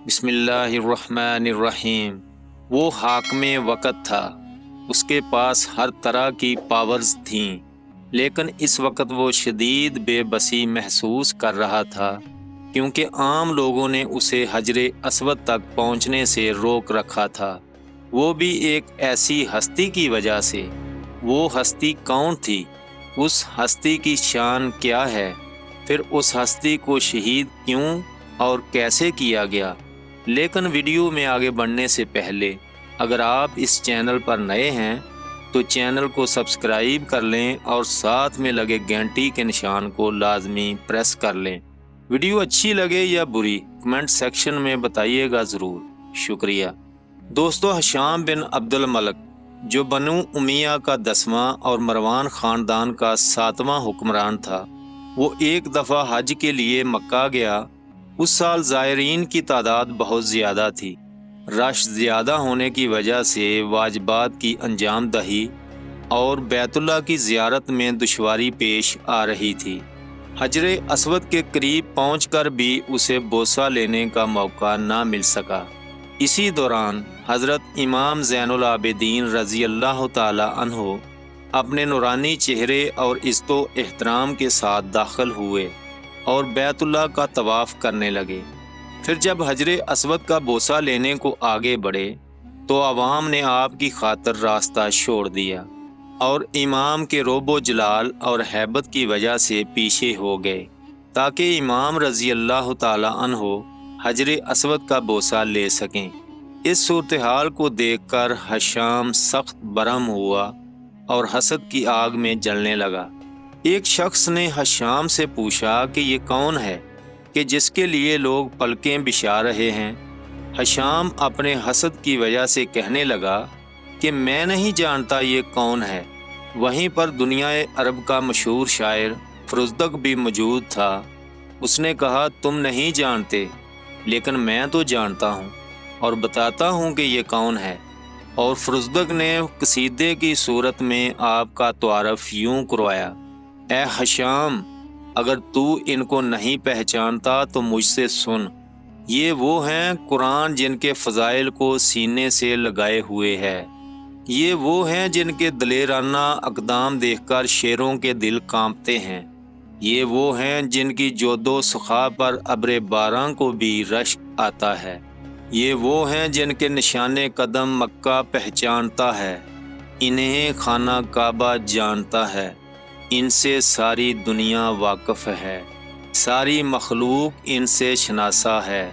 بسم اللہ الرحمن الرحیم۔ وہ حاکم وقت تھا، اس کے پاس ہر طرح کی پاورز تھیں، لیکن اس وقت وہ شدید بے بسی محسوس کر رہا تھا کیونکہ عام لوگوں نے اسے حجر اسود تک پہنچنے سے روک رکھا تھا، وہ بھی ایک ایسی ہستی کی وجہ سے۔ وہ ہستی کون تھی؟ اس ہستی کی شان کیا ہے؟ پھر اس ہستی کو شہید کیوں اور کیسے کیا گیا؟ لیکن ویڈیو میں آگے بڑھنے سے پہلے اگر آپ اس چینل پر نئے ہیں تو چینل کو سبسکرائب کر لیں اور ساتھ میں لگے گھنٹی کے نشان کو لازمی پریس کر لیں۔ ویڈیو اچھی لگے یا بری کمنٹ سیکشن میں بتائیے گا ضرور، شکریہ۔ دوستو، ہشام بن عبد الملک جو بنو امیہ کا 10واں اور مروان خاندان کا 7واں حکمران تھا، وہ ایک دفعہ حج کے لیے مکہ گیا۔ اس سال زائرین کی تعداد بہت زیادہ تھی، رش زیادہ ہونے کی وجہ سے واجبات کی انجام دہی اور بیت اللہ کی زیارت میں دشواری پیش آ رہی تھی۔ حجر اسود کے قریب پہنچ کر بھی اسے بوسہ لینے کا موقع نہ مل سکا۔ اسی دوران حضرت امام زین العابدین رضی اللہ تعالی عنہ اپنے نورانی چہرے اور عزت و احترام کے ساتھ داخل ہوئے اور بیت اللہ کا طواف کرنے لگے۔ پھر جب حجر اسود کا بوسہ لینے کو آگے بڑھے تو عوام نے آپ کی خاطر راستہ چھوڑ دیا اور امام کے رعب و جلال اور ہیبت کی وجہ سے پیچھے ہو گئے تاکہ امام رضی اللہ تعالی عنہ حجر اسود کا بوسہ لے سکیں۔ اس صورتحال کو دیکھ کر ہشام سخت برہم ہوا اور حسد کی آگ میں جلنے لگا۔ ایک شخص نے ہشام سے پوچھا کہ یہ کون ہے کہ جس کے لیے لوگ پلکیں بچھا رہے ہیں؟ ہشام اپنے حسد کی وجہ سے کہنے لگا کہ میں نہیں جانتا یہ کون ہے۔ وہیں پر دنیا عرب کا مشہور شاعر فروزدق بھی موجود تھا۔ اس نے کہا، تم نہیں جانتے لیکن میں تو جانتا ہوں اور بتاتا ہوں کہ یہ کون ہے۔ اور فروزدق نے قصیدے کی صورت میں آپ کا تعارف یوں کروایا، اے ہشام، اگر تو ان کو نہیں پہچانتا تو مجھ سے سن، یہ وہ ہیں قرآن جن کے فضائل کو سینے سے لگائے ہوئے ہے، یہ وہ ہیں جن کے دلیرانہ اقدام دیکھ کر شیروں کے دل کانپتے ہیں، یہ وہ ہیں جن کی جود و سخا پر ابر باراں کو بھی رشک آتا ہے، یہ وہ ہیں جن کے نشان قدم مکہ پہچانتا ہے، انہیں خانہ کعبہ جانتا ہے، ان سے ساری دنیا واقف ہے، ساری مخلوق ان سے شناسا ہے،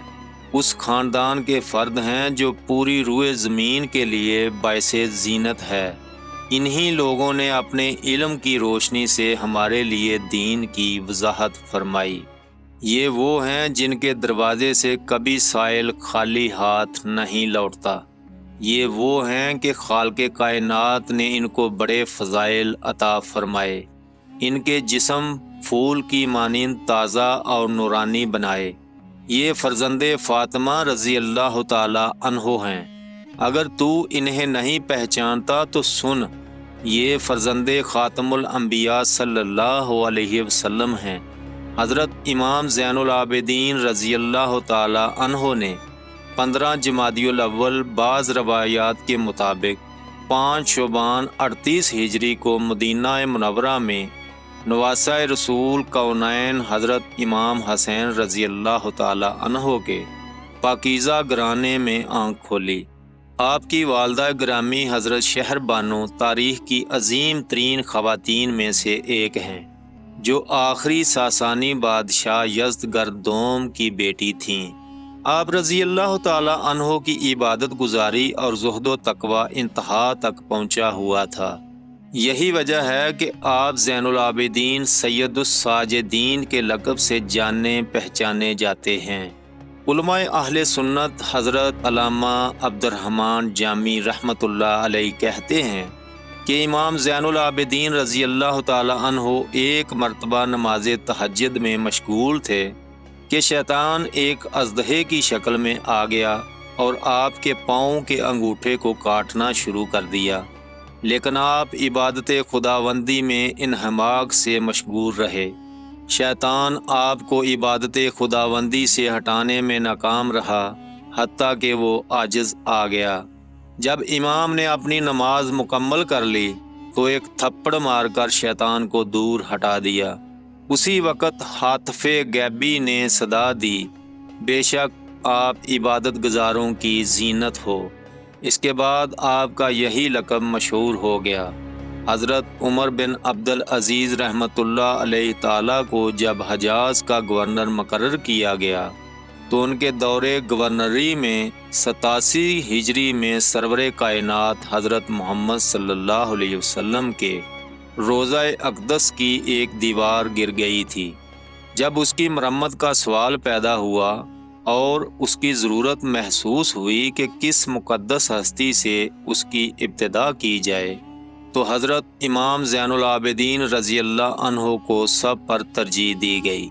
اس خاندان کے فرد ہیں جو پوری روئے زمین کے لیے باعث زینت ہے۔ انہی لوگوں نے اپنے علم کی روشنی سے ہمارے لیے دین کی وضاحت فرمائی، یہ وہ ہیں جن کے دروازے سے کبھی سائل خالی ہاتھ نہیں لوٹتا، یہ وہ ہیں کہ خالق کائنات نے ان کو بڑے فضائل عطا فرمائے، ان کے جسم پھول کی مانند تازہ اور نورانی بنائے۔ یہ فرزند فاطمہ رضی اللہ تعالی عنہ ہیں۔ اگر تو انہیں نہیں پہچانتا تو سن، یہ فرزند خاتم الانبیاء صلی اللہ علیہ وسلم ہیں۔ حضرت امام زین العابدین رضی اللہ تعالی عنہ نے 15 جمادی الاول بعض روایات کے مطابق 5 شعبان 38 ہجری کو مدینہ منورہ میں نواسہ رسول کونین حضرت امام حسین رضی اللہ تعالی عنہ کے پاکیزہ گھرانے میں آنکھ کھولی۔ آپ کی والدہ گرامی حضرت شہر بانو تاریخ کی عظیم ترین خواتین میں سے ایک ہیں، جو آخری ساسانی بادشاہ یزدگرد دوم کی بیٹی تھیں۔ آپ رضی اللہ تعالی عنہ کی عبادت گزاری اور زہد و تقوی انتہا تک پہنچا ہوا تھا۔ یہی وجہ ہے کہ آپ زین العابدین سید الساجدین کے لقب سے جانے پہچانے جاتے ہیں۔ علماء اہل سنت حضرت علامہ عبد الرحمن جامی رحمۃ اللہ علیہ کہتے ہیں کہ امام زین العابدین رضی اللہ تعالی عنہ ایک مرتبہ نماز تہجد میں مشغول تھے کہ شیطان ایک اژدہے کی شکل میں آ گیا اور آپ کے پاؤں کے انگوٹھے کو کاٹنا شروع کر دیا، لیکن آپ عبادت خداوندی میں انہماک سے مشغول رہے۔ شیطان آپ کو عبادت خداوندی سے ہٹانے میں ناکام رہا حتیٰ کہ وہ عاجز آ گیا۔ جب امام نے اپنی نماز مکمل کر لی تو ایک تھپڑ مار کر شیطان کو دور ہٹا دیا۔ اسی وقت حاطف غیبی نے صدا دی، بے شک آپ عبادت گزاروں کی زینت ہو۔ اس کے بعد آپ کا یہی لقب مشہور ہو گیا۔ حضرت عمر بن عبدالعزیز رحمۃ اللہ علیہ تعالیٰ کو جب حجاز کا گورنر مقرر کیا گیا تو ان کے دور گورنری میں 87 ہجری میں سرور کائنات حضرت محمد صلی اللہ علیہ وسلم کے روضہ اقدس کی ایک دیوار گر گئی تھی۔ جب اس کی مرمت کا سوال پیدا ہوا اور اس کی ضرورت محسوس ہوئی کہ کس مقدس ہستی سے اس کی ابتدا کی جائے تو حضرت امام زین العابدین رضی اللہ عنہ کو سب پر ترجیح دی گئی۔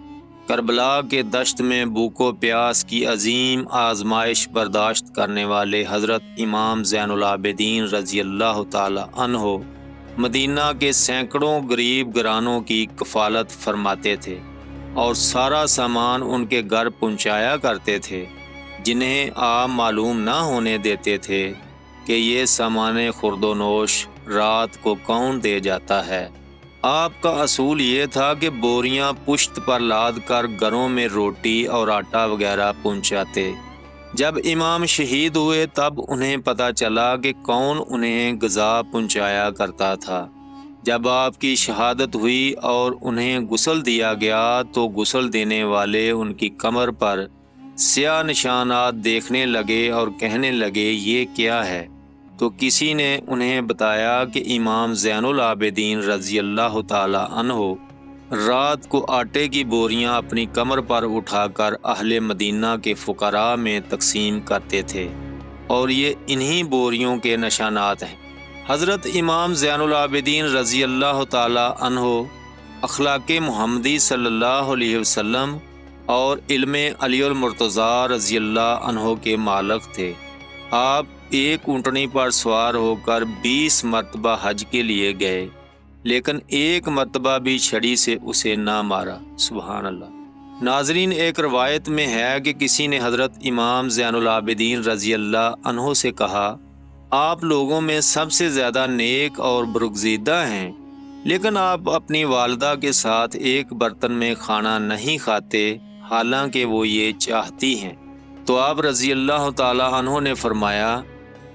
کربلا کے دشت میں بھوک و پیاس کی عظیم آزمائش برداشت کرنے والے حضرت امام زین العابدین رضی اللہ تعالی عنہ مدینہ کے سینکڑوں غریب گرانوں کی کفالت فرماتے تھے اور سارا سامان ان کے گھر پہنچایا کرتے تھے، جنہیں آپ معلوم نہ ہونے دیتے تھے کہ یہ سامان خورد و نوش رات کو کون دے جاتا ہے۔ آپ کا اصول یہ تھا کہ بوریاں پشت پر لاد کر گھروں میں روٹی اور آٹا وغیرہ پہنچاتے۔ جب امام شہید ہوئے تب انہیں پتہ چلا کہ کون انہیں غذا پہنچایا کرتا تھا۔ جب آپ کی شہادت ہوئی اور انہیں غسل دیا گیا تو غسل دینے والے ان کی کمر پر سیاہ نشانات دیکھنے لگے اور کہنے لگے یہ کیا ہے؟ تو کسی نے انہیں بتایا کہ امام زین العابدین رضی اللہ تعالی عنہ رات کو آٹے کی بوریاں اپنی کمر پر اٹھا کر اہل مدینہ کے فقراء میں تقسیم کرتے تھے، اور یہ انہی بوریوں کے نشانات ہیں۔ حضرت امام زین العابدین رضی اللہ تعالی عنہ اخلاق محمدی صلی اللہ علیہ وسلم اور علم علی المرتضیٰ رضی اللہ عنہ کے مالک تھے۔ آپ ایک اونٹنی پر سوار ہو کر 20 مرتبہ حج کے لیے گئے، لیکن ایک مرتبہ بھی چھڑی سے اسے نہ مارا۔ سبحان اللہ۔ ناظرین، ایک روایت میں ہے کہ کسی نے حضرت امام زین العابدین رضی اللہ عنہ سے کہا، آپ لوگوں میں سب سے زیادہ نیک اور برگزیدہ ہیں، لیکن آپ اپنی والدہ کے ساتھ ایک برتن میں کھانا نہیں کھاتے، حالانکہ وہ یہ چاہتی ہیں۔ تو آپ رضی اللہ تعالی عنہ نے فرمایا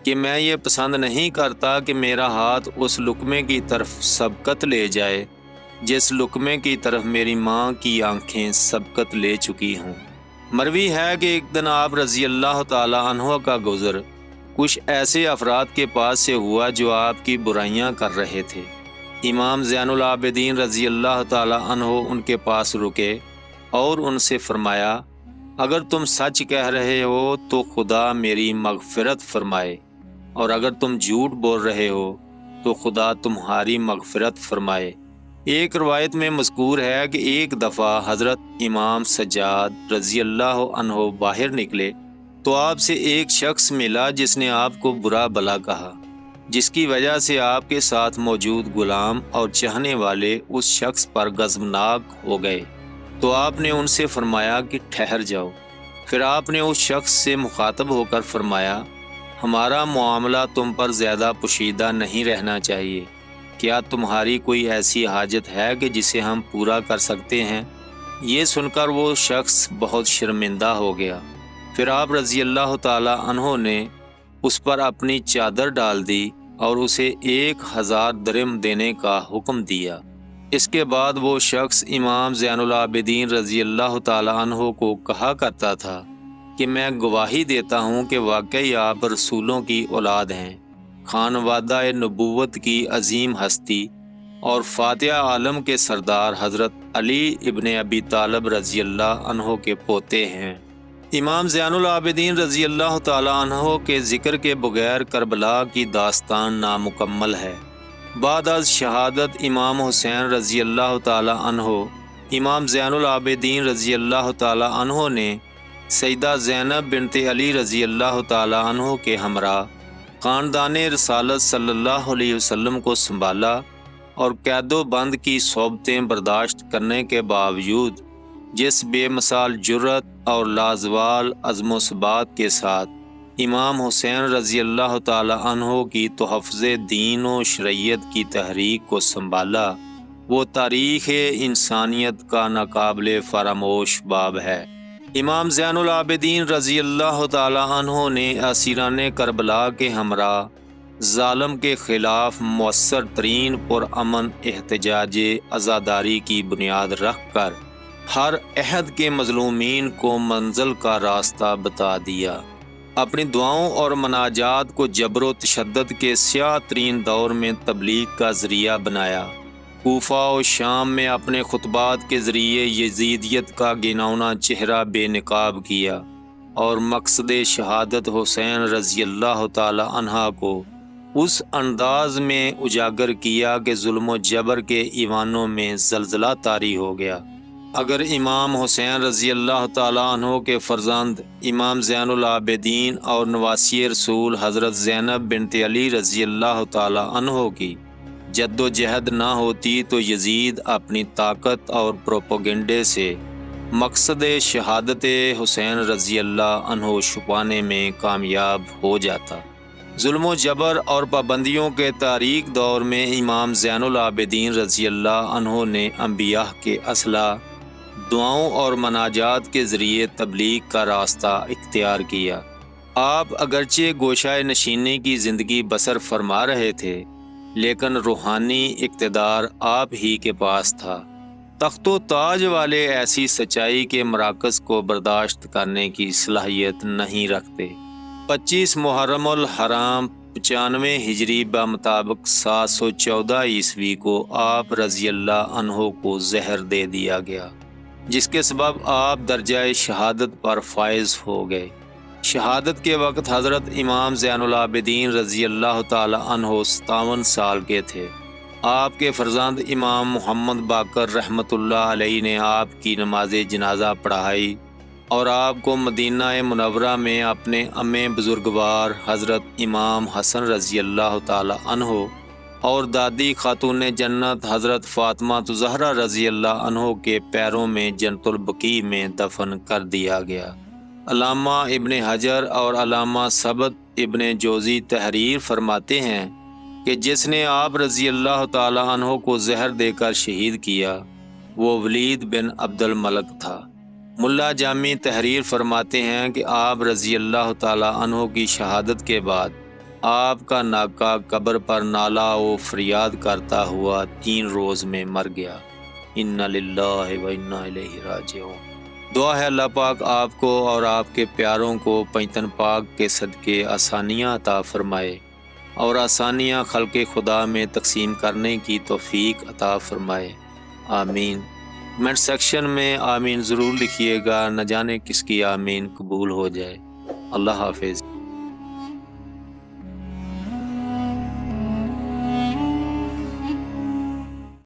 کہ میں یہ پسند نہیں کرتا کہ میرا ہاتھ اس لقمے کی طرف سبقت لے جائے جس لقمے کی طرف میری ماں کی آنکھیں سبقت لے چکی ہوں۔ مروی ہے کہ ایک دن آپ رضی اللہ تعالی عنہ کا گزر کچھ ایسے افراد کے پاس سے ہوا جو آپ کی برائیاں کر رہے تھے۔ امام زین العابدین رضی اللہ تعالی عنہ ان کے پاس رکے اور ان سے فرمایا، اگر تم سچ کہہ رہے ہو تو خدا میری مغفرت فرمائے، اور اگر تم جھوٹ بول رہے ہو تو خدا تمہاری مغفرت فرمائے۔ ایک روایت میں مذکور ہے کہ ایک دفعہ حضرت امام سجاد رضی اللہ عنہ باہر نکلے تو آپ سے ایک شخص ملا جس نے آپ کو برا بھلا کہا، جس کی وجہ سے آپ کے ساتھ موجود غلام اور چاہنے والے اس شخص پر غضبناک ہو گئے۔ تو آپ نے ان سے فرمایا کہ ٹھہر جاؤ۔ پھر آپ نے اس شخص سے مخاطب ہو کر فرمایا، ہمارا معاملہ تم پر زیادہ پوشیدہ نہیں رہنا چاہیے، کیا تمہاری کوئی ایسی حاجت ہے کہ جسے ہم پورا کر سکتے ہیں؟ یہ سن کر وہ شخص بہت شرمندہ ہو گیا۔ پھر آپ رضی اللہ تعالی عنہ نے اس پر اپنی چادر ڈال دی اور اسے 1000 درہم دینے کا حکم دیا۔ اس کے بعد وہ شخص امام زین العابدین رضی اللہ تعالی عنہ کو کہا کرتا تھا کہ میں گواہی دیتا ہوں کہ واقعی آپ رسولوں کی اولاد ہیں، خانوادہ نبوت کی عظیم ہستی اور فاتح عالم کے سردار حضرت علی ابن ابی طالب رضی اللہ عنہ کے پوتے ہیں۔ امام زین العابدین رضی اللہ تعالی عنہ کے ذکر کے بغیر کربلا کی داستان نامکمل ہے۔ بعد از شہادت امام حسین رضی اللہ تعالی عنہ، امام زین العابدین رضی اللہ تعالی عنہ نے سیدہ زینب بنت علی رضی اللہ تعالی عنہ کے ہمراہ خاندان رسالت صلی اللہ علیہ وسلم کو سنبھالا اور قید و بند کی صحبتیں برداشت کرنے کے باوجود جس بے مثال جرت اور لازوال عزم و ثبات کے ساتھ امام حسین رضی اللہ تعالی عنہ کی تحفظ دین و شریعت کی تحریک کو سنبھالا، وہ تاریخ انسانیت کا ناقابل فراموش باب ہے۔ امام زین العابدین رضی اللہ تعالی عنہ نے اسیران کربلا کے ہمراہ ظالم کے خلاف مؤثر ترین پرامن احتجاج عزاداری کی بنیاد رکھ کر ہر عہد کے مظلومین کو منزل کا راستہ بتا دیا۔ اپنی دعاؤں اور مناجات کو جبر و تشدد کے سیاہ ترین دور میں تبلیغ کا ذریعہ بنایا۔ کوفہ و شام میں اپنے خطبات کے ذریعے یزیدیت کا گھناؤنا چہرہ بے نقاب کیا اور مقصد شہادت حسین رضی اللہ تعالی عنہ کو اس انداز میں اجاگر کیا کہ ظلم و جبر کے ایوانوں میں زلزلہ طاری ہو گیا۔ اگر امام حسین رضی اللہ تعالی عنہ کے فرزند امام زین العابدین اور نواسی رسول حضرت زینب بنت علی رضی اللہ تعالی عنہ کی جد و جہد نہ ہوتی تو یزید اپنی طاقت اور پروپیگنڈے سے مقصد شہادت حسین رضی اللہ عنہ چھپانے میں کامیاب ہو جاتا۔ ظلم و جبر اور پابندیوں کے تاریک دور میں امام زین العابدین رضی اللہ عنہ نے انبیاء کے اسلحہ، دعاؤں اور مناجات کے ذریعے تبلیغ کا راستہ اختیار کیا۔ آپ اگرچہ گوشہ نشینی کی زندگی بسر فرما رہے تھے، لیکن روحانی اقتدار آپ ہی کے پاس تھا۔ تخت و تاج والے ایسی سچائی کے مراکز کو برداشت کرنے کی صلاحیت نہیں رکھتے۔ 25 محرم الحرام 95 ہجری بمطابق 714 عیسوی کو آپ رضی اللہ عنہ کو زہر دے دیا گیا، جس کے سبب آپ درجہ شہادت پر فائز ہو گئے۔ شہادت کے وقت حضرت امام زین العابدین رضی اللہ تعالی عنہ 57 سال کے تھے۔ آپ کے فرزند امام محمد باقر رحمۃ اللہ علیہ نے آپ کی نماز جنازہ پڑھائی اور آپ کو مدینہ منورہ میں اپنے امیں بزرگوار حضرت امام حسن رضی اللہ تعالی عنہ اور دادی خاتون جنت حضرت فاطمہ زہرا رضی اللہ عنہ کے پیروں میں جنت البقیع میں دفن کر دیا گیا۔ علامہ ابن حجر اور علامہ ثبت ابن جوزی تحریر فرماتے ہیں کہ جس نے آپ رضی اللہ تعالی عنہ کو زہر دے کر شہید کیا وہ ولید بن عبد الملک تھا۔ ملا جامی تحریر فرماتے ہیں کہ آپ رضی اللہ تعالی عنہ کی شہادت کے بعد آپ کا ناکا قبر پر نالہ و فریاد کرتا ہوا 3 روز میں مر گیا۔ انا للہ و انا الیہ راجعون۔ دعا ہے اللہ پاک آپ کو اور آپ کے پیاروں کو پنجتن پاک کے صدقے آسانیاں عطا فرمائے اور آسانیاں خلق خدا میں تقسیم کرنے کی توفیق عطا فرمائے، آمین۔ کمنٹ سیکشن میں آمین ضرور لکھیے گا، نہ جانے کس کی آمین قبول ہو جائے۔ اللہ حافظ۔